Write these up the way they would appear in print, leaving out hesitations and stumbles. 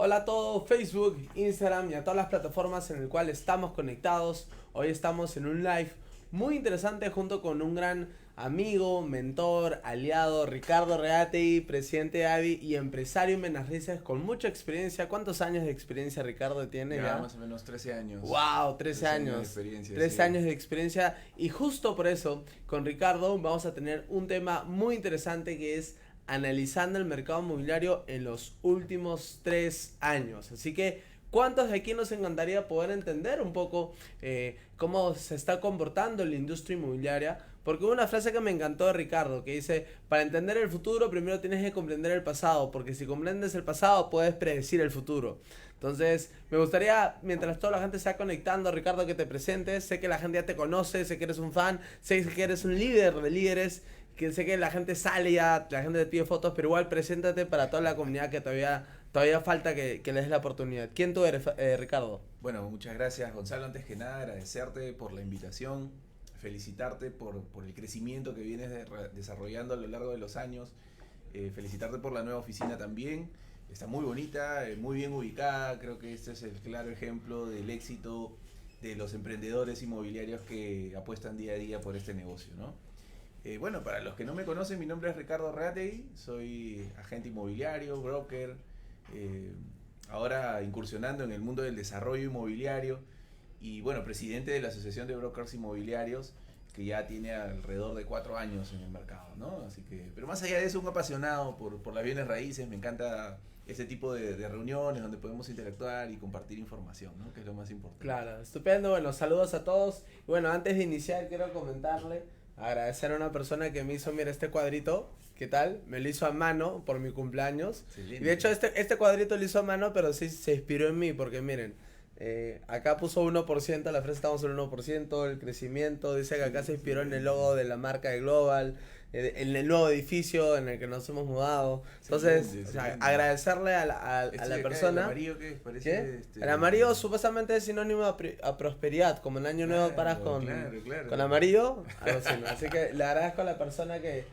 Hola a todos, Facebook, Instagram y a todas las plataformas en el cual estamos conectados. Hoy estamos en un live muy interesante junto con un gran amigo, mentor, aliado, Ricardo Reategui, presidente de AVI y empresario en Menas Risas con mucha experiencia. ¿Cuántos años de experiencia, Ricardo, tiene Ya, ya? más o menos 13 años. Wow, 13 años. De experiencia, 13 sí. años de experiencia. Y justo por eso, con Ricardo vamos a tener un tema muy interesante que es analizando el mercado inmobiliario en los últimos 3 años. Así que, ¿cuántos de aquí nos encantaría poder entender un poco cómo se está comportando la industria inmobiliaria? Porque hubo una frase que me encantó de Ricardo que dice, para entender el futuro primero tienes que comprender el pasado, porque si comprendes el pasado puedes predecir el futuro. Entonces, me gustaría, mientras toda la gente se está conectando, Ricardo, que te presentes. Sé que la gente ya te conoce, sé que eres un fan, sé que eres un líder de líderes, que sé que la gente sale ya, la gente te pide fotos, pero igual preséntate para toda la comunidad que todavía falta que les des la oportunidad. ¿Quién tú eres, Ricardo? Bueno, muchas gracias, Gonzalo. Antes que nada, agradecerte por la invitación, felicitarte por el crecimiento que vienes desarrollando a lo largo de los años, felicitarte por la nueva oficina también. Está muy bonita, muy bien ubicada. Creo que este es el claro ejemplo del éxito de los emprendedores inmobiliarios que apuestan día a día por este negocio, ¿no? Bueno, para los que no me conocen, mi nombre es Ricardo Reategui, soy agente inmobiliario, broker, eh, ahora incursionando en el mundo del desarrollo inmobiliario y bueno, presidente de la Asociación de Brokers Inmobiliarios, que ya tiene alrededor de 4 años en el mercado, ¿no? Así que, pero más allá de eso, un apasionado por las bienes raíces. Me encanta este tipo de reuniones donde podemos interactuar y compartir información, ¿no? Que es lo más importante. Claro, estupendo. Bueno, saludos a todos. Y bueno, antes de iniciar quiero comentarle, agradecer a una persona que me hizo, mira, este cuadrito. ¿Qué tal? Me lo hizo a mano por mi cumpleaños. Excelente. Y de hecho este cuadrito lo hizo a mano, pero sí se inspiró en mí, porque miren, acá puso 1%, la frase estamos en 1%, el crecimiento, dice que acá se inspiró en el logo de la marca de Global, en el nuevo edificio en el que nos hemos mudado. Entonces, Excelente, o sea, excelente. agradecerle a la Este de acá, persona. ¿el amarillo qué? Parece, ¿Qué? El amarillo supuestamente es sinónimo a prosperidad, como en año nuevo paras con, claro. con amarillo, algo así, ¿no? Así que le agradezco a la persona que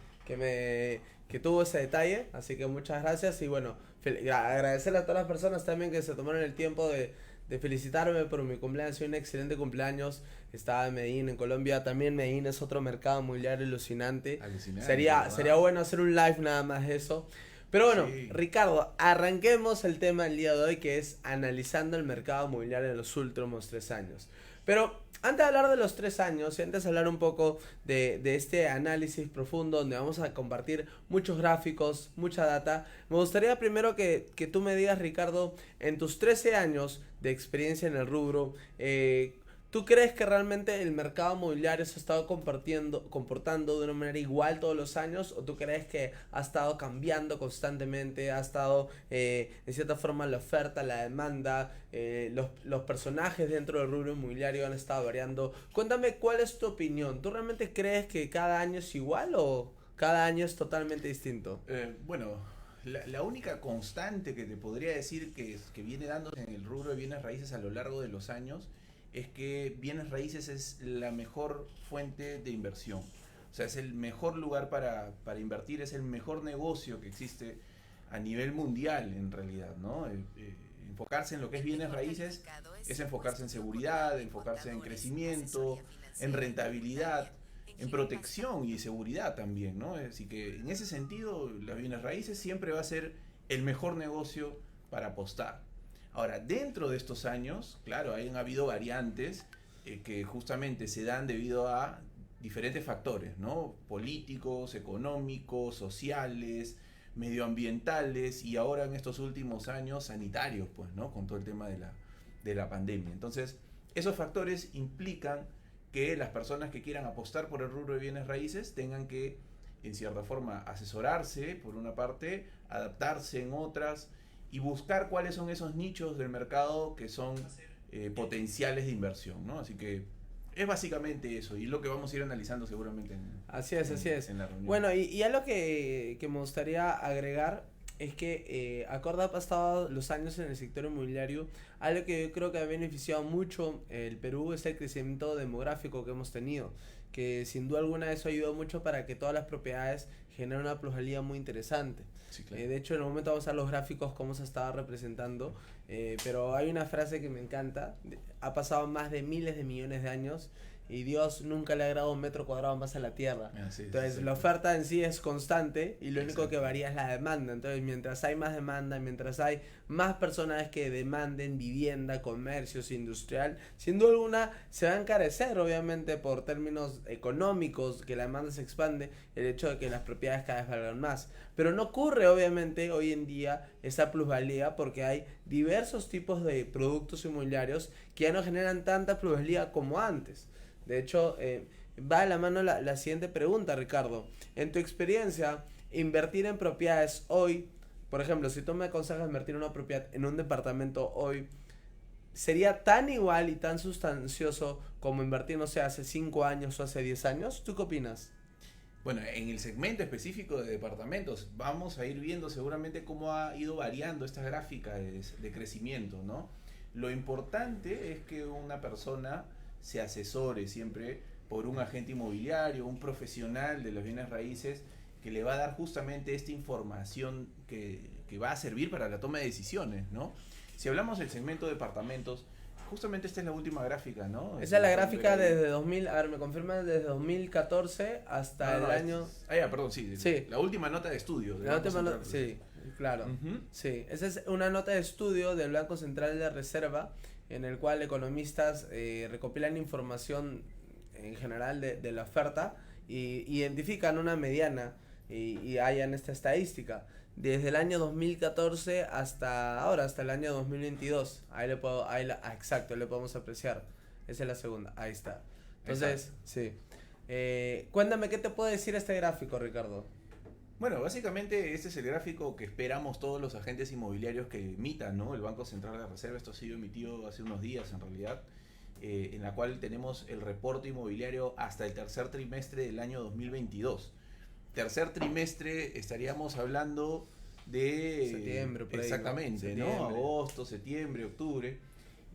tuvo ese detalle, así que muchas gracias y bueno, agradecerle a todas las personas también que se tomaron el tiempo de felicitarme por mi cumpleaños. Un excelente cumpleaños. Estaba en Medellín, en Colombia. También Medellín es otro mercado inmobiliario alucinante. Alucinante, Sería ¿verdad? bueno hacer un live nada más de eso. Pero bueno, Sí. Ricardo, arranquemos el tema del día de hoy, que es analizando el mercado inmobiliario en los últimos 3 años. Pero antes de hablar de los 3 años y antes de hablar un poco de este análisis profundo donde vamos a compartir muchos gráficos, mucha data, me gustaría primero que tú me digas, Ricardo, en tus 13 años de experiencia en el rubro, ¿tú crees que realmente el mercado inmobiliario se ha estado comportando de una manera igual todos los años? ¿O tú crees que ha estado cambiando constantemente? ¿Ha estado, de cierta forma, la oferta, la demanda, los personajes dentro del rubro inmobiliario han estado variando? Cuéntame, ¿cuál es tu opinión? ¿Tú realmente crees que cada año es igual o cada año es totalmente distinto? Bueno, la única constante que te podría decir que viene dándose en el rubro de bienes raíces a lo largo de los años es que bienes raíces es la mejor fuente de inversión. O sea, es el mejor lugar para invertir, es el mejor negocio que existe a nivel mundial en realidad, ¿no? Enfocarse en lo que es bienes raíces es enfocarse en seguridad, enfocarse en crecimiento, en rentabilidad, en protección y seguridad también, ¿no? Así que en ese sentido, las bienes raíces siempre va a ser el mejor negocio para apostar. Ahora, dentro de estos años, claro, han habido variantes que justamente se dan debido a diferentes factores, ¿no? Políticos, económicos, sociales, medioambientales y ahora en estos últimos años sanitarios, pues, ¿no? Con todo el tema de la pandemia. Entonces, esos factores implican que las personas que quieran apostar por el rubro de bienes raíces tengan que, en cierta forma, asesorarse por una parte, adaptarse en otras y buscar cuáles son esos nichos del mercado que son potenciales de inversión, ¿no? Así que es básicamente eso y lo que vamos a ir analizando seguramente Así es. en la reunión. Bueno, y algo que me gustaría agregar es que acorde ha pasado los años en el sector inmobiliario, algo que yo creo que ha beneficiado mucho el Perú es el crecimiento demográfico que hemos tenido, que sin duda alguna eso ayudó mucho para que todas las propiedades generen una plusvalía muy interesante. Sí, claro. De hecho, en el momento vamos a ver los gráficos cómo se estaba representando, pero hay una frase que me encanta, ha pasado más de miles de millones de años y Dios nunca le ha agregado un metro cuadrado más a la tierra. Sí, Entonces, sí, la oferta en sí es constante y lo único exacto. que varía es la demanda. Entonces, mientras hay más demanda, mientras hay más personas que demanden vivienda, comercios, industrial, sin duda alguna se va a encarecer, obviamente, por términos económicos, que la demanda se expande, el hecho de que las propiedades cada vez valgan más. Pero no ocurre, obviamente, hoy en día esa plusvalía porque hay diversos tipos de productos inmobiliarios que ya no generan tanta plusvalía como antes. De hecho, va de la mano la siguiente pregunta, Ricardo. En tu experiencia, invertir en propiedades hoy, por ejemplo, si tú me aconsejas invertir en una propiedad en un departamento hoy, ¿sería tan igual y tan sustancioso como invertir, no sé, hace 5 años o hace 10 años? ¿Tú qué opinas? Bueno, en el segmento específico de departamentos vamos a ir viendo seguramente cómo ha ido variando esta gráfica de crecimiento, ¿no? Lo importante es que una persona se asesore siempre por un agente inmobiliario, un profesional de los bienes raíces que le va a dar justamente esta información que va a servir para la toma de decisiones, ¿no? Si hablamos del segmento de departamentos, justamente esta es la última gráfica, ¿no? Esa es la gráfica desde 2000, a ver, me confirman, desde 2014 hasta el año... perdón, sí, Sí. La última nota de estudio. La última nota, sí, claro. Sí, esa es una nota de estudio del Banco Central de Reserva en el cual economistas recopilan información en general de la oferta y identifican una mediana y hallan esta estadística. Desde el año 2014 hasta ahora, hasta el año 2022. Exacto, le podemos apreciar. Esa es la segunda, ahí está. Entonces, sí. Cuéntame, ¿qué te puede decir este gráfico, Ricardo? Bueno, básicamente este es el gráfico que esperamos todos los agentes inmobiliarios que emitan, ¿no? El Banco Central de Reserva, esto ha sido emitido hace unos días en realidad, en la cual tenemos el reporte inmobiliario hasta el tercer trimestre del año 2022. Tercer trimestre estaríamos hablando de... Septiembre, por ahí, exactamente, ¿no? ¿no? Agosto, septiembre, octubre,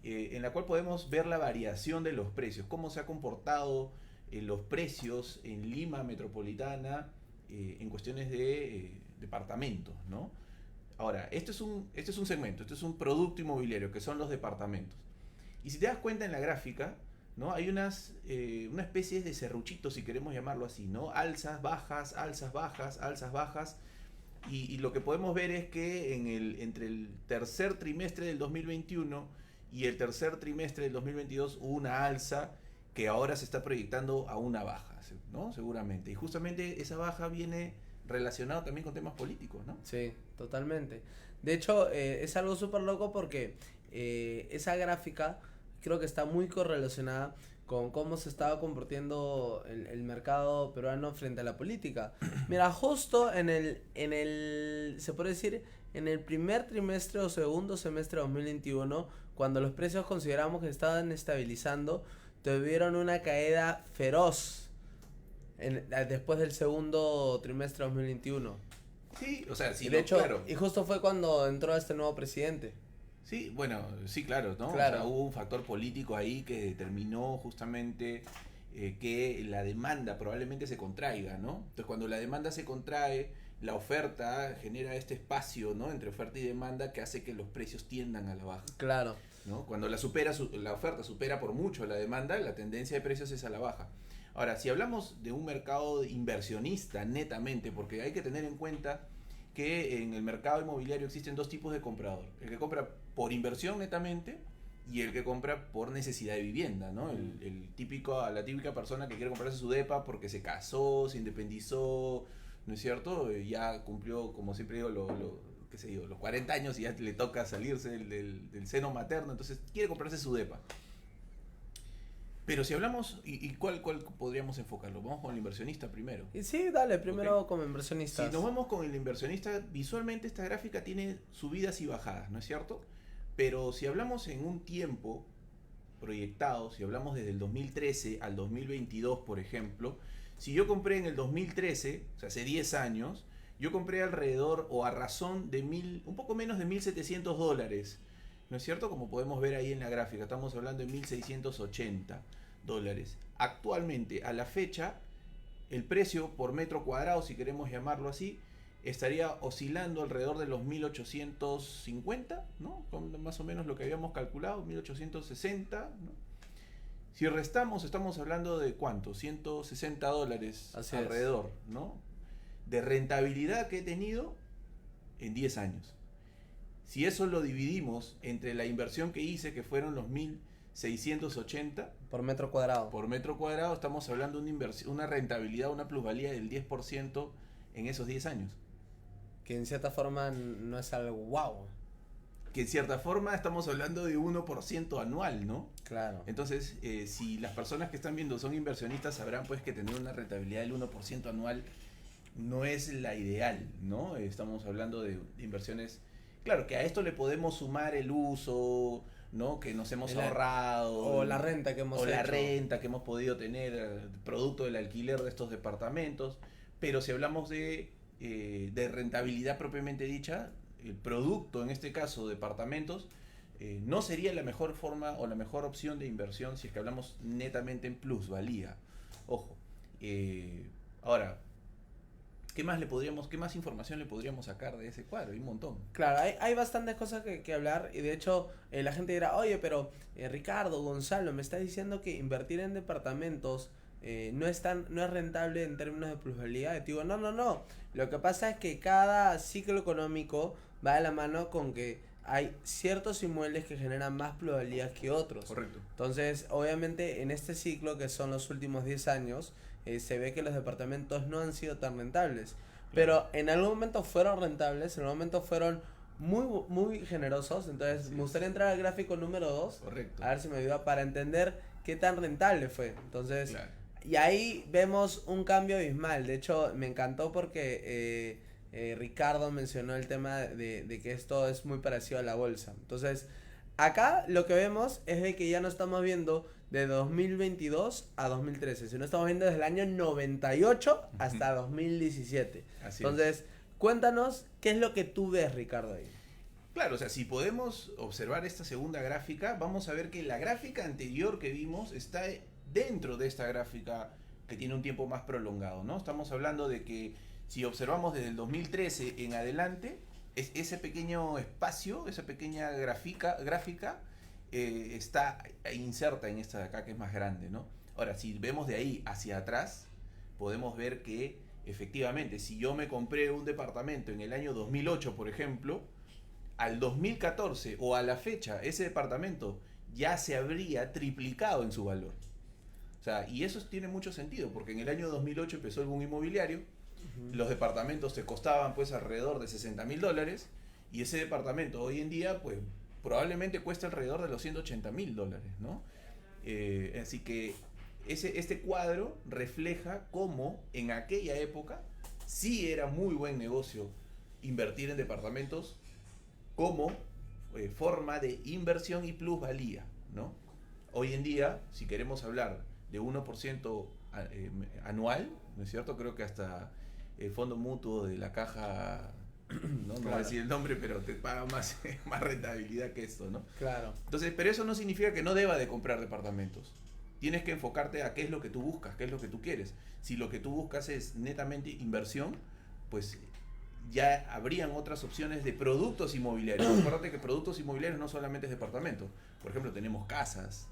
en la cual podemos ver la variación de los precios, cómo se ha comportado los precios en Lima metropolitana, en cuestiones de departamentos, ¿no? Ahora, este es un segmento, este es un producto inmobiliario, que son los departamentos. Y si te das cuenta en la gráfica, ¿no? Hay una especie de serruchitos, si queremos llamarlo así, ¿no? Alzas, bajas, alzas, bajas, alzas, bajas. Y lo que podemos ver es que entre el tercer trimestre del 2021 y el tercer trimestre del 2022 hubo una alza que ahora se está proyectando a una baja, ¿no? Seguramente. Y justamente esa baja viene relacionado también con temas políticos, ¿no? Sí, totalmente. De hecho, es algo súper loco porque esa gráfica creo que está muy correlacionada con cómo se estaba comportando el mercado peruano frente a la política. Mira, justo se puede decir, en el primer trimestre o segundo semestre de 2021, cuando los precios consideramos que estaban estabilizando, tuvieron una caída feroz después del segundo trimestre de 2021. Sí, o sea, sí, de hecho, claro. y justo fue cuando entró este nuevo presidente. Sí, bueno, sí, claro, ¿no? Claro. O sea, hubo un factor político ahí que determinó justamente que la demanda probablemente se contraiga, ¿no? Entonces, cuando la demanda se contrae, la oferta genera este espacio, ¿no? Entre oferta y demanda que hace que los precios tiendan a la baja. Claro. ¿No? Cuando la oferta supera por mucho la demanda, la tendencia de precios es a la baja. Ahora, si hablamos de un mercado inversionista netamente, porque hay que tener en cuenta que en el mercado inmobiliario existen dos tipos de comprador. El que compra por inversión netamente y el que compra por necesidad de vivienda, ¿no? La típica persona que quiere comprarse su depa porque se casó, se independizó, ¿no es cierto? Ya cumplió, como siempre digo, qué sé yo, los 40 años y ya le toca salirse del seno materno, entonces quiere comprarse su depa. Pero si hablamos, ¿y cuál podríamos enfocarlo? Vamos con el inversionista primero. Y sí, dale, primero Okay. como inversionista. Si nos vamos con el inversionista, visualmente esta gráfica tiene subidas y bajadas, ¿no es cierto? Pero si hablamos en un tiempo proyectado, si hablamos desde el 2013 al 2022, por ejemplo, si yo compré en el 2013, o sea, hace 10 años, yo compré alrededor o a razón de un poco menos de $1,700, ¿no es cierto? Como podemos ver ahí en la gráfica, estamos hablando de $1,680. Actualmente, a la fecha, el precio por metro cuadrado, si queremos llamarlo así, estaría oscilando alrededor de los 1.850, ¿no? Con más o menos lo que habíamos calculado, 1.860, ¿no? Si restamos, estamos hablando de ¿cuánto? $160 Así alrededor, ¿no? De rentabilidad que he tenido en 10 años. Si eso lo dividimos entre la inversión que hice, que fueron los 1.680 por metro cuadrado. por metro cuadrado, estamos hablando de una rentabilidad, una plusvalía del 10% en esos 10 años. Que en cierta forma no es algo wow. Que en cierta forma estamos hablando de 1% anual, ¿no? Claro. Entonces, si las personas que están viendo son inversionistas, sabrán pues que tener una rentabilidad del 1% anual no es la ideal, ¿no? Estamos hablando de inversiones. Claro, que a esto le podemos sumar el uso, ¿no? Que nos hemos ahorrado. O la renta que hemos hecho. O la renta que hemos podido tener, producto del alquiler de estos departamentos. Pero si hablamos de rentabilidad propiamente dicha, el producto, en este caso, departamentos, no sería la mejor forma o la mejor opción de inversión si es que hablamos netamente en plusvalía. Ojo. Ahora, ¿qué más información le podríamos sacar de ese cuadro? Hay un montón. Claro, hay bastantes cosas que hablar y de hecho la gente dirá, oye, pero Ricardo, Gonzalo, me está diciendo que invertir en departamentos no es rentable en términos de plusvalía. Y te digo, no. Lo que pasa es que cada ciclo económico va de la mano con que hay ciertos inmuebles que generan más plusvalías que otros. Correcto. Entonces, obviamente, en este ciclo, que son los últimos 10 años, se ve que los departamentos no han sido tan rentables. Pero en algún momento fueron rentables, en algún momento fueron muy generosos. Entonces, me gustaría entrar al gráfico número 2. Correcto. A ver si me ayuda para entender qué tan rentable fue. Entonces, Claro. y ahí vemos un cambio abismal. De hecho, me encantó porque Ricardo mencionó el tema de que esto es muy parecido a la bolsa. Entonces, acá lo que vemos es de que ya no estamos viendo de 2022 a 2013, sino estamos viendo desde el año 98 hasta 2017. Así Entonces, cuéntanos qué es lo que tú ves, Ricardo, ahí. Claro, o sea, si podemos observar esta segunda gráfica, vamos a ver que la gráfica anterior que vimos está dentro de esta gráfica que tiene un tiempo más prolongado, ¿no? Estamos hablando de que si observamos desde el 2013 en adelante, ese pequeño espacio, esa pequeña gráfica está inserta en esta de acá que es más grande, ¿no? Ahora, si vemos de ahí hacia atrás, podemos ver que efectivamente, si yo me compré un departamento en el año 2008, por ejemplo, al 2014 o a la fecha, ese departamento ya se habría triplicado en su valor. O sea, y eso tiene mucho sentido, porque en el año 2008 empezó el boom inmobiliario, los departamentos te costaban pues alrededor de $60,000, y ese departamento hoy en día pues probablemente cuesta alrededor de los $180,000, ¿no? Así que este cuadro refleja cómo en aquella época sí era muy buen negocio invertir en departamentos como forma de inversión y plusvalía, ¿no? Hoy en día, si queremos hablar de 1% anual, ¿no es cierto? Creo que hasta el fondo mutuo de la caja, no voy a decir el nombre, pero te paga más rentabilidad que esto, ¿no? Claro. Entonces, pero eso no significa que no deba de comprar departamentos. Tienes que enfocarte a qué es lo que tú buscas, qué es lo que tú quieres. Si lo que tú buscas es netamente inversión, pues ya habrían otras opciones de productos inmobiliarios. Acuérdate que productos inmobiliarios no solamente es departamento. Por ejemplo, tenemos casas,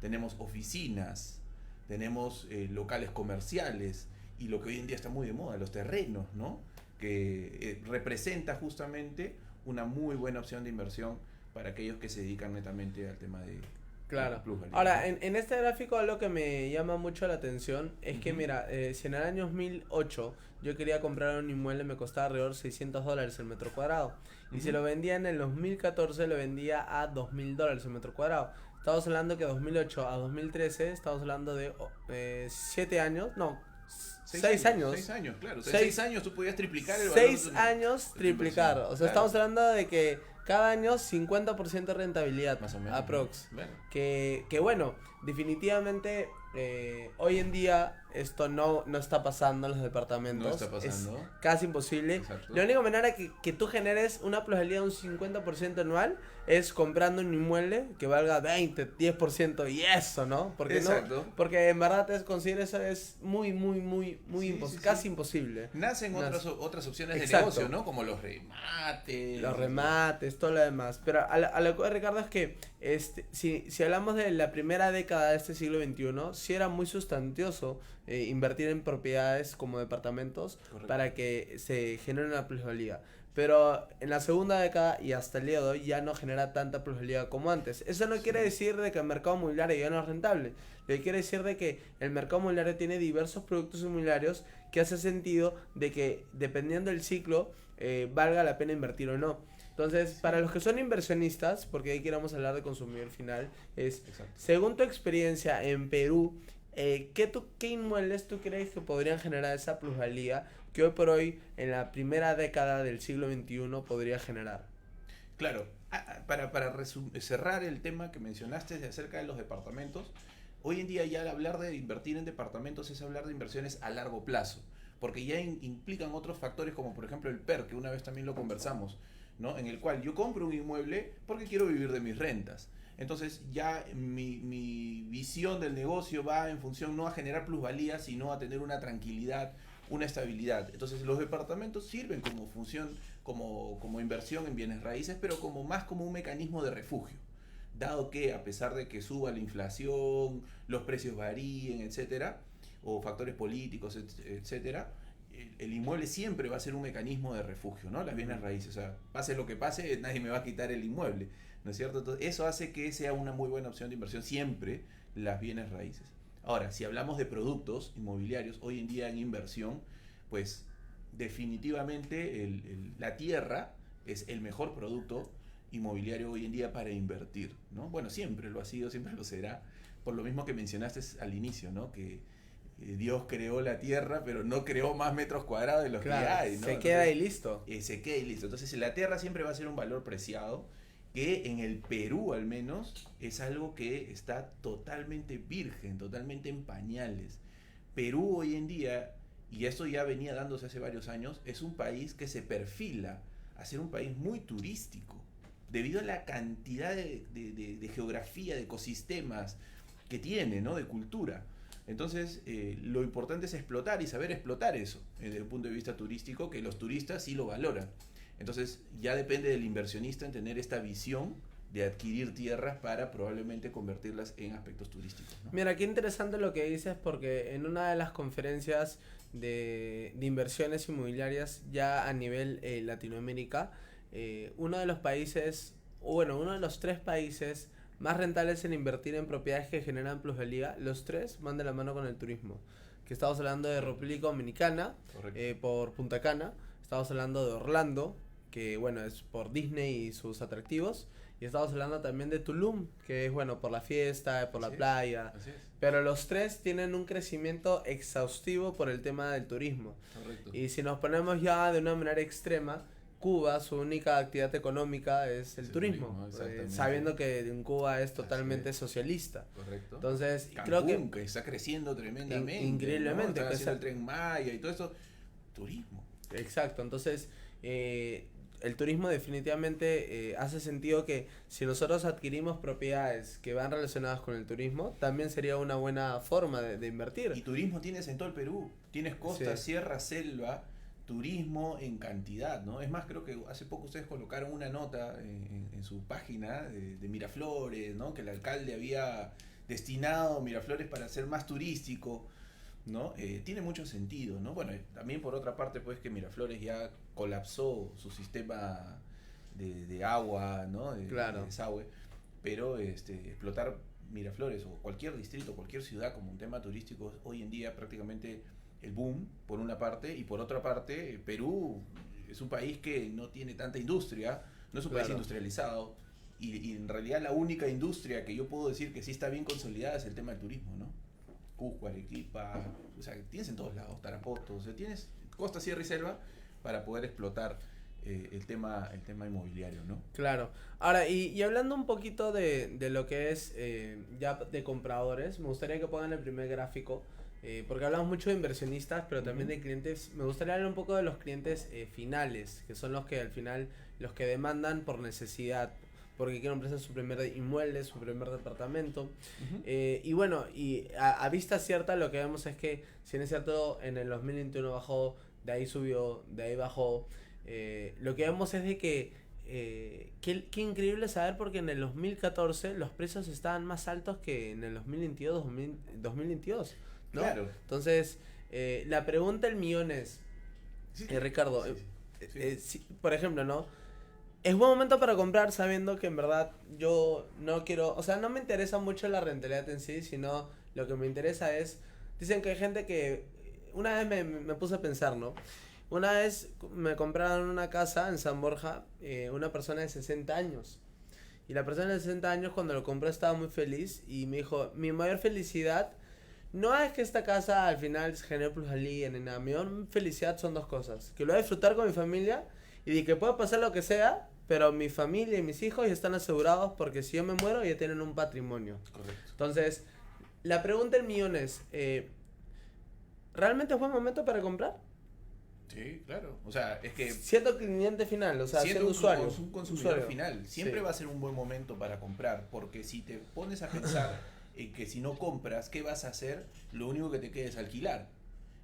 tenemos oficinas, tenemos locales comerciales y lo que hoy en día está muy de moda, los terrenos, ¿no? Que representa justamente una muy buena opción de inversión para aquellos que se dedican netamente al tema de Claro. plusvalía. Ahora, en este gráfico lo que me llama mucho la atención es que, mira, si en el año 2008 yo quería comprar un inmueble, me costaba alrededor $600 el metro cuadrado. Y si lo vendía en el 2014, lo vendía a $2,000 el metro cuadrado. Estamos hablando que 2008 a 2013, estamos hablando de 7 años, no, 6 años. 6 años, claro. O sea, 6 años tú podías triplicar el valor. 6 años triplicar. O sea, claro. estamos hablando de que cada año 50% de rentabilidad. Más o menos. Aprox. Bueno. Que bueno, definitivamente hoy en día esto no está pasando en los departamentos. No está pasando. Es casi imposible. Exacto. La única manera que tú generes una plusvalía de un 50% anual es comprando un inmueble que valga 20, 10% y eso, ¿no? Porque Exacto. porque en verdad considero eso es muy Sí, sí, casi sí. imposible. Nacen otras opciones de Exacto. negocio, ¿no? Como los remates. Los remates, todo lo demás. Pero a lo que voy, Ricardo, es que si hablamos de la primera década de este siglo XXI, sí era muy sustancioso invertir en propiedades como departamentos. Correcto. Para que se genere una plusvalía. Pero en la segunda década y hasta el día de hoy ya no genera tanta plusvalía como antes. Eso no quiere decir de que el mercado inmobiliario ya no es rentable. Lo que quiere decir de que el mercado inmobiliario tiene diversos productos inmobiliarios que hace sentido de que dependiendo del ciclo valga la pena invertir o no. Entonces, para los que son inversionistas, porque ahí queremos hablar de consumidor final, es, Exacto. según tu experiencia en Perú, ¿qué inmuebles tú crees que podrían generar esa plusvalía que hoy por hoy, en la primera década del siglo XXI, podría generar? Claro, para cerrar el tema que mencionaste de acerca de los departamentos, hoy en día ya al hablar de invertir en departamentos es hablar de inversiones a largo plazo, porque ya implican otros factores como por ejemplo el PER, que una vez también lo conversamos, ¿no? En el cual yo compro un inmueble porque quiero vivir de mis rentas. Entonces ya mi visión del negocio va en función no a generar plusvalía, sino a tener una tranquilidad, una estabilidad. Entonces los departamentos sirven como función, como inversión en bienes raíces, pero más como un mecanismo de refugio. Dado que a pesar de que suba la inflación, los precios varíen, etcétera, o factores políticos, etcétera, el inmueble siempre va a ser un mecanismo de refugio, ¿no? Las bienes raíces, o sea, pase lo que pase, nadie me va a quitar el inmueble, ¿no es cierto? Entonces, eso hace que sea una muy buena opción de inversión siempre las bienes raíces. Ahora, si hablamos de productos inmobiliarios, hoy en día en inversión, pues definitivamente la tierra es el mejor producto inmobiliario hoy en día para invertir, ¿no? Bueno, siempre lo ha sido, siempre lo será, por lo mismo que mencionaste al inicio, ¿no? Que Dios creó la tierra, pero no creó más metros cuadrados de los Claro, que hay, ¿no? se queda ahí listo. Se queda y listo. Entonces la tierra siempre va a ser un valor preciado, que en el Perú al menos es algo que está totalmente virgen, totalmente en pañales. Perú hoy en día, y esto ya venía dándose hace varios años, es un país que se perfila a ser un país muy turístico, debido a la cantidad de geografía, de ecosistemas que tiene, ¿no? De cultura. Entonces, lo importante es explotar y saber explotar eso desde el punto de vista turístico, que los turistas sí lo valoran. Entonces, ya depende del inversionista en tener esta visión de adquirir tierras para probablemente convertirlas en aspectos turísticos, ¿no? Mira, qué interesante lo que dices, porque en una de las conferencias de inversiones inmobiliarias ya a nivel Latinoamérica, uno de los países, o bueno, uno de los 3 países más rentables en invertir en propiedades que generan plusvalía, los 3 van de la mano con el turismo. Que estamos hablando de República Dominicana, por Punta Cana, estamos hablando de Orlando, que bueno, es por Disney y sus atractivos, y estamos hablando también de Tulum, que es bueno, por la fiesta, por la playa. Así es. Pero los 3 tienen un crecimiento exhaustivo por el tema del turismo. Correcto. Y si nos ponemos ya de una manera extrema, Cuba, su única actividad económica es el turismo, sabiendo que en Cuba es totalmente socialista. Correcto. Entonces, Cancún, creo que está creciendo tremendamente. increíblemente, ¿no? Está que haciendo el Tren Maya y todo eso. Turismo. exacto, entonces el turismo definitivamente hace sentido que si nosotros adquirimos propiedades que van relacionadas con el turismo, también sería una buena forma de invertir. Y turismo tienes en todo el Perú. Tienes costa, Sí. sierra, selva, turismo en cantidad, ¿no? Es más, creo que hace poco ustedes colocaron una nota en su página de Miraflores, ¿no? Que el alcalde había destinado Miraflores para ser más turístico, ¿no? Tiene mucho sentido, ¿no? Bueno, también por otra parte, pues que Miraflores ya colapsó su sistema de agua, ¿no? Claro. De desagüe, pero explotar Miraflores o cualquier distrito, cualquier ciudad como un tema turístico hoy en día prácticamente el boom, por una parte, y por otra parte, Perú es un país que no tiene tanta industria, no es un país industrializado, y en realidad la única industria que yo puedo decir que sí está bien consolidada es el tema del turismo, ¿no? Cusco, Arequipa, o sea, tienes en todos lados, Tarapoto, o sea, tienes costa, sierra y selva para poder explotar el tema inmobiliario, ¿no? Claro. Ahora, y hablando un poquito de lo que es ya de compradores, me gustaría que pongan el primer gráfico, porque hablamos mucho de inversionistas, pero también de clientes. Me gustaría hablar un poco de los clientes finales, que son los que al final, los que demandan por necesidad, porque quieren comprar su primer inmueble, su primer departamento. Y bueno, y a vista cierta lo que vemos es que, si es cierto, en el 2021 bajó, de ahí subió, de ahí bajó. Lo que vemos es de que qué increíble saber, porque en el 2014 los precios estaban más altos que en el 2022, ¿no? Claro. Entonces, la pregunta del millón es, Sí, Ricardo, sí. por ejemplo, ¿no? Es buen momento para comprar, sabiendo que en verdad yo no quiero, o sea, no me interesa mucho la rentabilidad en sí, sino lo que me interesa es, dicen que hay gente que, una vez me puse a pensar, ¿no? Una vez me compraron una casa en San Borja, una persona de 60 años. Y la persona de 60 años, cuando lo compró, estaba muy feliz y me dijo, mi mayor felicidad no es que esta casa al final genere plusvalía ni nada. Mi mayor felicidad son dos cosas: que lo voy a disfrutar con mi familia y de que pueda pasar lo que sea, pero mi familia y mis hijos ya están asegurados, porque si yo me muero ya tienen un patrimonio. Correcto. Entonces, la pregunta del millón es, ¿realmente es buen momento para comprar? Sí, claro. O sea, es que Siendo cliente final, o sea, siendo usuario. un consumidor usuario. final, siempre Sí. va a ser un buen momento para comprar, porque si te pones a pensar en que si no compras, ¿qué vas a hacer? Lo único que te queda es alquilar.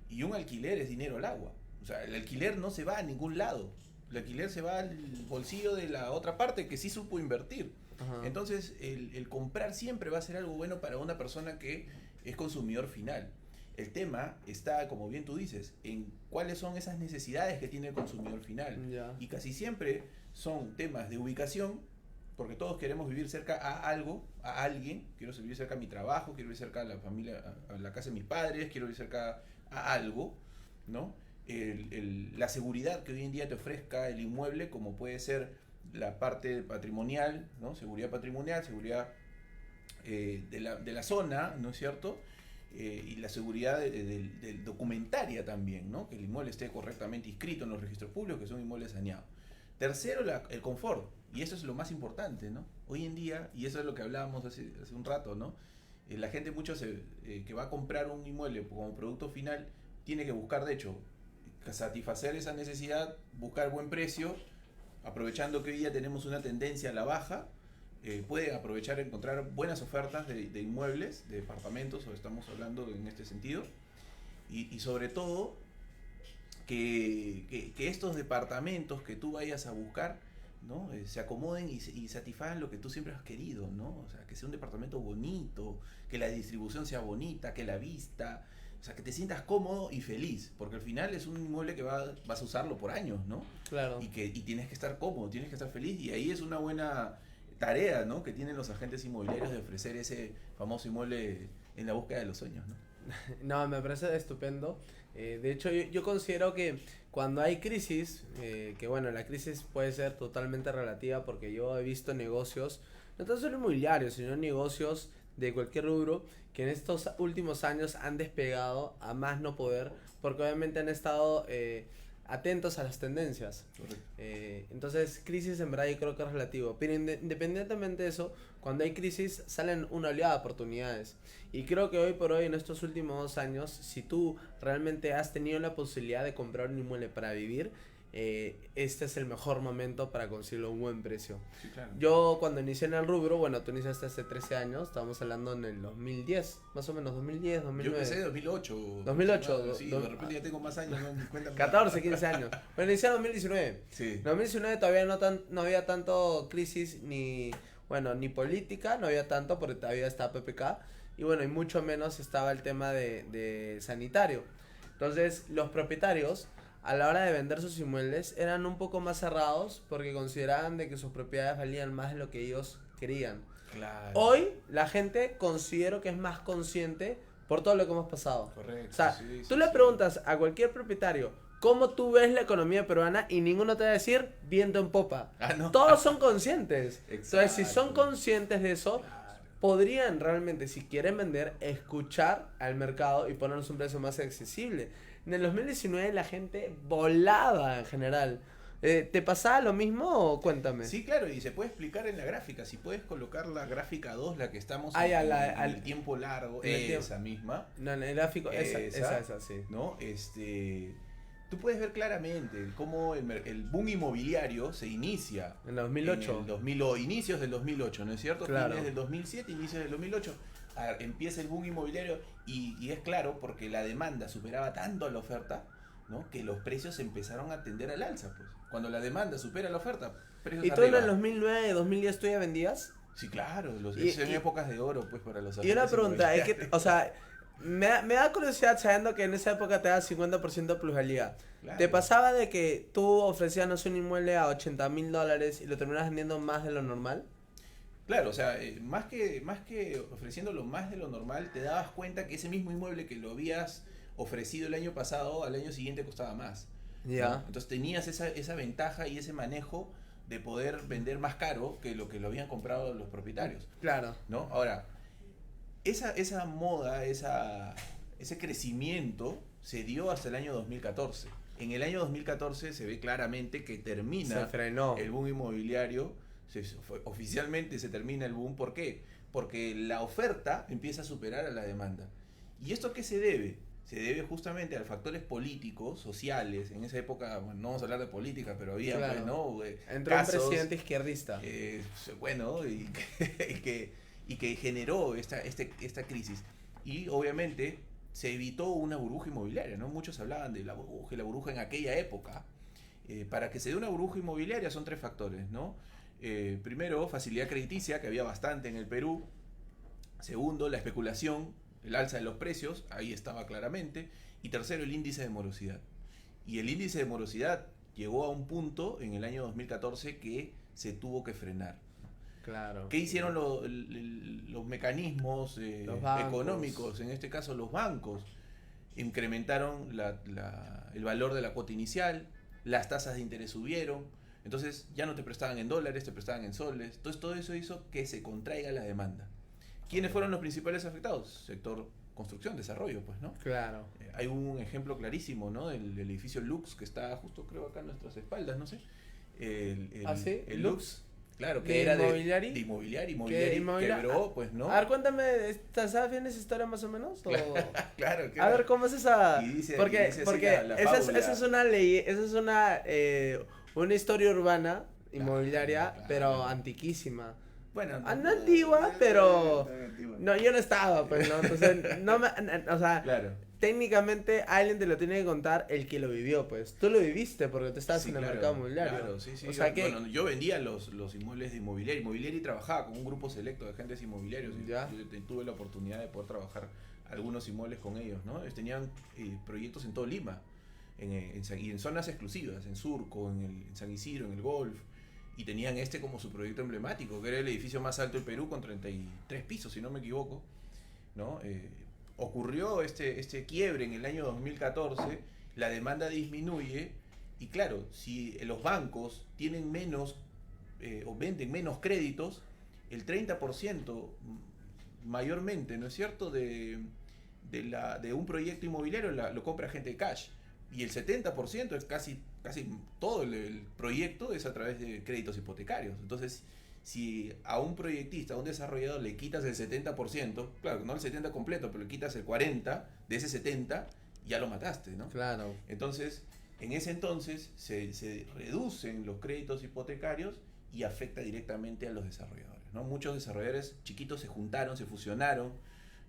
Y un alquiler es dinero al agua. O sea, el alquiler no se va a ningún lado. El alquiler se va al bolsillo de la otra parte que sí supo invertir. Ajá. Entonces, el comprar siempre va a ser algo bueno para una persona que es consumidor final. El tema está, como bien tú dices, en cuáles son esas necesidades que tiene el consumidor final. Ya. Y casi siempre son temas de ubicación, porque todos queremos vivir cerca a algo, a alguien. Quiero vivir cerca a mi trabajo, quiero vivir cerca a la familia, a la casa de mis padres, quiero vivir cerca a algo, ¿no? La seguridad que hoy en día te ofrezca el inmueble, como puede ser la parte patrimonial, ¿no? Seguridad patrimonial, seguridad de la zona, ¿no es cierto? Y la seguridad del documentaria también, ¿no? Que el inmueble esté correctamente inscrito en los registros públicos, que son inmuebles saneados. Tercero, el confort, y eso es lo más importante, ¿no? Hoy en día, y eso es lo que hablábamos hace un rato, ¿no? La gente que va a comprar un inmueble como producto final tiene que buscar, de hecho, satisfacer esa necesidad, buscar buen precio, aprovechando que hoy día tenemos una tendencia a la baja. Puede aprovechar, encontrar buenas ofertas de inmuebles, de departamentos, o estamos hablando en este sentido, y sobre todo que estos departamentos que tú vayas a buscar, ¿no? Se acomoden y satisfagan lo que tú siempre has querido, ¿no? O sea, que sea un departamento bonito, que la distribución sea bonita, que la vista, o sea, que te sientas cómodo y feliz, porque al final es un inmueble que vas a usarlo por años, ¿no? Claro. Y tienes que estar cómodo, tienes que estar feliz, y ahí es una buena tarea, ¿no? Que tienen los agentes inmobiliarios de ofrecer ese famoso inmueble en la búsqueda de los sueños, ¿no? No, me parece estupendo. De hecho, yo considero que cuando hay crisis, que bueno, la crisis puede ser totalmente relativa, porque yo he visto negocios, no tan solo inmobiliarios, sino negocios de cualquier rubro, que en estos últimos años han despegado a más no poder, porque obviamente han estado atentos a las tendencias. Correcto. Entonces, crisis en verdad yo creo que es relativo, pero independientemente de eso, cuando hay crisis salen una oleada de oportunidades. Y creo que hoy por hoy, en estos últimos 2 años, si tú realmente has tenido la posibilidad de comprar un inmueble para vivir, este es el mejor momento para conseguirlo a un buen precio. Sí, claro. Yo cuando inicié en el rubro, bueno, tú iniciaste hace 13 años, estábamos hablando en el 2010, más o menos 2010, 2009. Yo empecé en 2008. 2008. Sí, de repente ya tengo más años, no me cuenta. 14, 15 años. Bueno, inicié en 2019. Sí. En 2019 todavía no había tanto crisis ni política, no había tanto porque todavía estaba PPK, y bueno, y mucho menos estaba el tema de sanitario. Entonces, los propietarios, a la hora de vender sus inmuebles, eran un poco más cerrados, porque consideraban de que sus propiedades valían más de lo que ellos querían. Claro. Hoy, la gente considero que es más consciente por todo lo que hemos pasado. Correcto. O sea, sí, tú sí, le sí. preguntas a cualquier propietario, ¿cómo tú ves la economía peruana? Y ninguno te va a decir viento en popa. Ah, ¿no? Todos son conscientes. Entonces, si son Exacto. conscientes de eso, podrían realmente, si quieren vender, escuchar al mercado y ponernos un precio más accesible. En el 2019 la gente volaba en general. ¿Te pasaba lo mismo o cuéntame? Sí, claro, y se puede explicar en la gráfica. Si puedes colocar la gráfica 2, la que estamos Ah, ya, en el tiempo largo, en el tiempo. esa misma, No, en el gráfico, esa, sí. ¿no? Tú puedes ver claramente cómo el boom inmobiliario se inicia En 2008. en el 2000, o inicios del 2008, ¿no es cierto? Claro. Fines del 2007, inicios del 2008. Empieza el boom inmobiliario y es claro porque la demanda superaba tanto a la oferta, ¿no? Que los precios empezaron a tender al alza, pues. Cuando la demanda supera la oferta, precios ¿Y tú en arriba. el 2009, 2010 tú ya vendías? Sí, claro, Y- son y- épocas de oro, pues, para los Y una agentes pregunta, es que, inmobiliarios. o sea, me da curiosidad sabiendo que en esa época te da 50% de plusvalía. Claro. ¿Te pasaba de que tú ofrecías, no sé, un inmueble a $80,000 y lo terminas vendiendo más de lo normal? Claro, o sea, más que ofreciéndolo más de lo normal, te dabas cuenta que ese mismo inmueble que lo habías ofrecido el año pasado, al año siguiente costaba más. Ya. ¿No? Entonces tenías esa ventaja y ese manejo de poder vender más caro que lo habían comprado los propietarios, Claro. ¿no? Ahora, esa moda, ese crecimiento se dio hasta el año 2014. En el año 2014 se ve claramente que Se termina frenó. el boom inmobiliario, oficialmente se termina el boom. ¿Por qué? Porque la oferta empieza a superar a la demanda. ¿Y esto a qué se debe? Se debe justamente a factores políticos, sociales. En esa época, bueno, no vamos a hablar de política, pero había, Claro. pues, ¿no? Entró Casos, un presidente izquierdista. bueno, y que generó esta crisis. Y obviamente se evitó una burbuja inmobiliaria, ¿no? Muchos hablaban de la burbuja y la burbuja en aquella época. Para que se dé una burbuja inmobiliaria son 3 factores, ¿no? Primero, facilidad crediticia, que había bastante en el Perú. Segundo, la especulación, el alza de los precios, ahí estaba claramente. Y tercero, el índice de morosidad. Y el índice de morosidad llegó a un punto en el año 2014 que se tuvo que frenar. Claro. ¿Qué hicieron los mecanismos Los bancos. económicos? En este caso los bancos incrementaron el valor de la cuota inicial, las tasas de interés subieron, entonces ya no te prestaban en dólares, te prestaban en soles. Entonces todo eso hizo que se contraiga la demanda. ¿Quiénes fueron los principales afectados? Sector construcción, desarrollo, pues, ¿no? Claro. Hay un ejemplo clarísimo, ¿no? El edificio Lux, que está justo creo acá a nuestras espaldas, no sé. ¿Ah, sí? El Lux. Claro, que ¿De era Inmobiliari? de inmobiliario. ¿Qué inmobiliaria? Quebró, pues, ¿no? A ver, cuéntame, ¿sabes bien esa historia más o menos? ¿O? Claro, A ver, ¿cómo es esa? Y dice Porque así la esa es fábula. una ley, esa es una historia urbana, inmobiliaria, claro. pero antiquísima. Bueno, No antigua, pero... antigua. No, yo no estaba, pues, ¿no? Entonces, o sea, Claro. técnicamente alguien te lo tiene que contar el que lo vivió, pues. Tú lo viviste porque tú estabas Sí, en el claro, mercado inmobiliario. Claro, sí, sí. O sea que... Bueno, yo vendía los inmuebles de inmobiliario. Inmobiliario y trabajaba con un grupo selecto de agentes inmobiliarios. Y Ya. yo tuve la oportunidad de poder trabajar algunos inmuebles con ellos, ¿no? Ellos tenían proyectos en todo Lima, y en zonas exclusivas, en Surco, en San Isidro, en el Golf. Y tenían como su proyecto emblemático, que era el edificio más alto del Perú con 33 pisos, si no me equivoco, ¿no? Ocurrió este quiebre en el año 2014, la demanda disminuye y claro, si los bancos tienen menos o venden menos créditos, el 30% mayormente, ¿no es cierto?, de un proyecto inmobiliario lo compra gente de cash. Y el 70% es casi todo el proyecto es a través de créditos hipotecarios. Entonces, si a un proyectista, a un desarrollador le quitas el 70%, claro, no el 70% completo, pero le quitas el 40% de ese 70%, ya lo mataste, ¿no? Claro. Entonces, en ese entonces se reducen los créditos hipotecarios y afecta directamente a los desarrolladores, ¿no? Muchos desarrolladores chiquitos se juntaron, se fusionaron,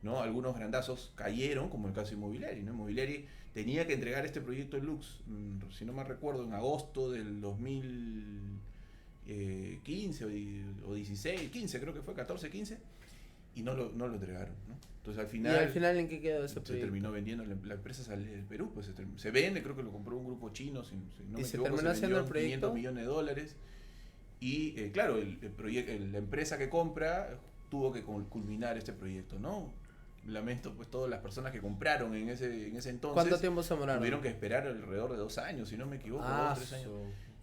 ¿no? Algunos grandazos cayeron, como el caso de Inmobiliari, ¿no? Inmobiliari tenía que entregar este proyecto Lux, si no me recuerdo, en agosto del 2015 o 16, 15 creo que fue, 14, 15, y no lo entregaron, ¿no? Entonces al ¿Y final, al final en qué quedó ese se proyecto? terminó vendiendo, la empresa sale del Perú, pues se vende, creo que lo compró un grupo chino, si no ¿Y me se equivoco, terminó haciendo el vendió en proyecto? 500 millones de dólares. Y claro, la empresa que compra tuvo que culminar este proyecto, ¿no? Lamento pues todas las personas que compraron en ese entonces. ¿Cuánto tiempo se demoraron? Tuvieron que esperar alrededor de 2 años, si no me equivoco, 2 o 3 años,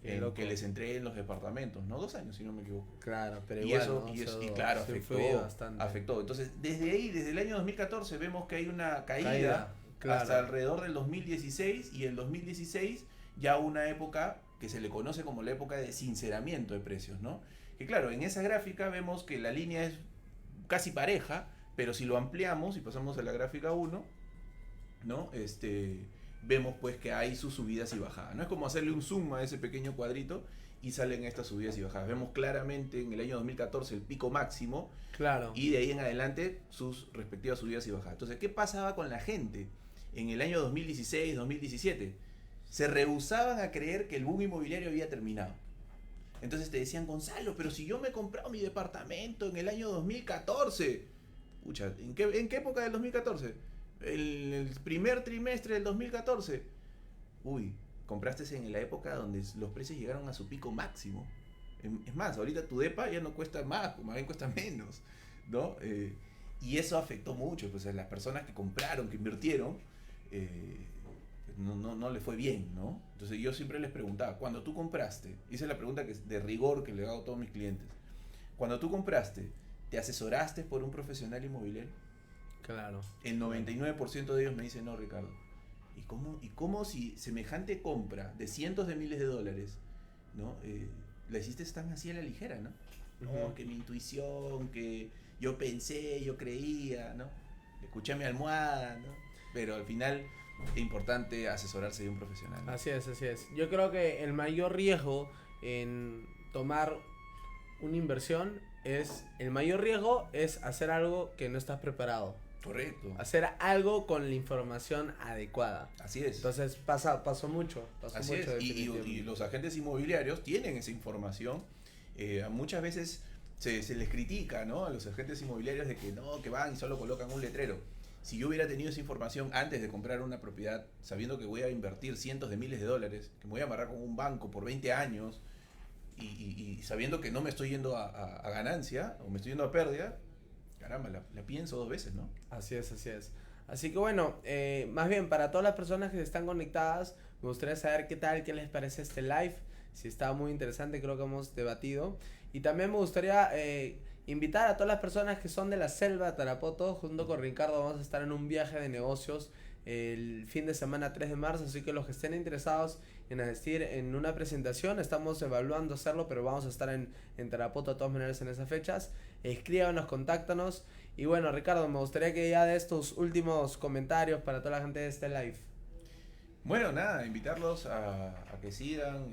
qué en loco. que les entreguen los departamentos, ¿no? 2 años, si no me equivoco. Claro, pero Y igual, eso, ¿no? y claro, se influye bastante. afectó. Entonces, desde ahí, desde el año 2014, vemos que hay una caída Claro. hasta alrededor del 2016, y el 2016 ya una época que se le conoce como la época de sinceramiento de precios, ¿no? Que claro, en esa gráfica vemos que la línea es casi pareja, pero si lo ampliamos y pasamos a la gráfica 1, ¿no? Vemos pues que hay sus subidas y bajadas. No es como hacerle un zoom a ese pequeño cuadrito y salen estas subidas y bajadas. Vemos claramente en el año 2014 el pico máximo, Claro. y de ahí en adelante sus respectivas subidas y bajadas. Entonces, ¿qué pasaba con la gente en el año 2016, 2017? Se rehusaban a creer que el boom inmobiliario había terminado. Entonces te decían, Gonzalo, pero si yo me he comprado mi departamento en el año 2014. Pucha, ¿en qué época del 2014? El primer trimestre del 2014. Uy, compraste en la época donde los precios llegaron a su pico máximo. Es más, ahorita tu depa ya no cuesta más, más bien cuesta menos, ¿no? Y eso afectó mucho, pues a las personas que compraron, que invirtieron, no le fue bien, ¿no? Entonces yo siempre les preguntaba, cuando tú compraste, esa es la pregunta que de rigor que le hago a todos mis clientes, cuando tú compraste, ¿te asesoraste por un profesional inmobiliario? Claro. El 99% de ellos me dicen, no, Ricardo. ¿Y cómo si semejante compra de cientos de miles de dólares, ¿no? La hiciste tan así a la ligera, ¿no? No, que mi intuición, que yo pensé, yo creía, ¿no? Escuché a mi almohada, ¿no? Pero al final es importante asesorarse de un profesional, ¿no? Así es, así es. Yo creo que el mayor riesgo en tomar una inversión el mayor riesgo es hacer algo que no estás preparado. Correcto. Hacer algo con la información adecuada. Así es. Entonces pasó mucho. Así es. Y los agentes inmobiliarios tienen esa información. Muchas veces se les critica, ¿no?, a los agentes inmobiliarios de que no, que van y solo colocan un letrero. Si yo hubiera tenido esa información antes de comprar una propiedad, sabiendo que voy a invertir cientos de miles de dólares, que me voy a amarrar con un banco por 20 años y sabiendo que no me estoy yendo a ganancia o me estoy yendo a pérdida, caramba, la pienso dos veces, ¿no? Así es, así es. Así que bueno, más bien para todas las personas que están conectadas, me gustaría saber qué les parece este live. Si está muy interesante, creo que hemos debatido. Y también me gustaría invitar a todas las personas que son de la selva de Tarapoto. Junto con Ricardo vamos a estar en un viaje de negocios el fin de semana 3 de marzo. Así que los que estén interesados en asistir en una presentación, estamos evaluando hacerlo, pero vamos a estar en Tarapoto de todas maneras en esas fechas. Escríbanos, contáctanos. Y bueno, Ricardo, me gustaría que ya de estos últimos comentarios para toda la gente de este live. Bueno, nada, invitarlos a que sigan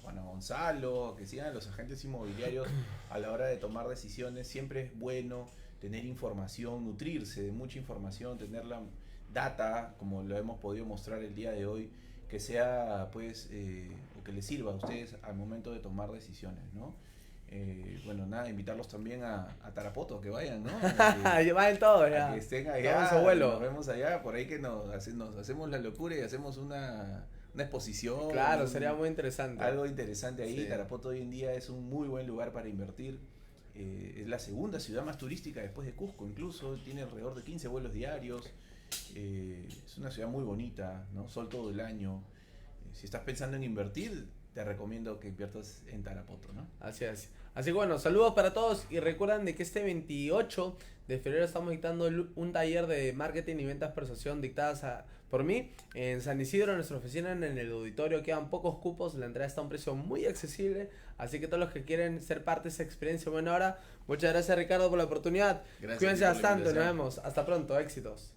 a Gonzalo, a que sigan a los agentes inmobiliarios a la hora de tomar decisiones. Siempre es bueno tener información, nutrirse de mucha información, tener la data, como lo hemos podido mostrar el día de hoy, que sea, pues, o que les sirva a ustedes al momento de tomar decisiones, ¿no? Bueno, nada, invitarlos también a Tarapoto, que vayan, ¿no? Vayan todos ya. Que estén allá, nos vemos allá, por ahí que nos hacemos la locura y hacemos una exposición. Claro, sería muy interesante. Algo interesante ahí. Sí. Tarapoto hoy en día es un muy buen lugar para invertir. Es la segunda ciudad más turística después de Cusco, incluso. Tiene alrededor de 15 vuelos diarios. Es una ciudad muy bonita, ¿no? Sol todo el año. Si estás pensando en invertir, te recomiendo que inviertas en Tarapoto, ¿no? Así es. Así que bueno, saludos para todos y recuerden de que este 28 de febrero estamos dictando un taller de marketing y ventas persuasión dictadas por mí en San Isidro, en nuestra oficina, en el auditorio. Quedan pocos cupos, la entrada está a un precio muy accesible, así que todos los que quieren ser parte de esa experiencia buena hora, muchas gracias Ricardo por la oportunidad. Gracias. Cuídense bastante, nos vemos, hasta pronto, éxitos.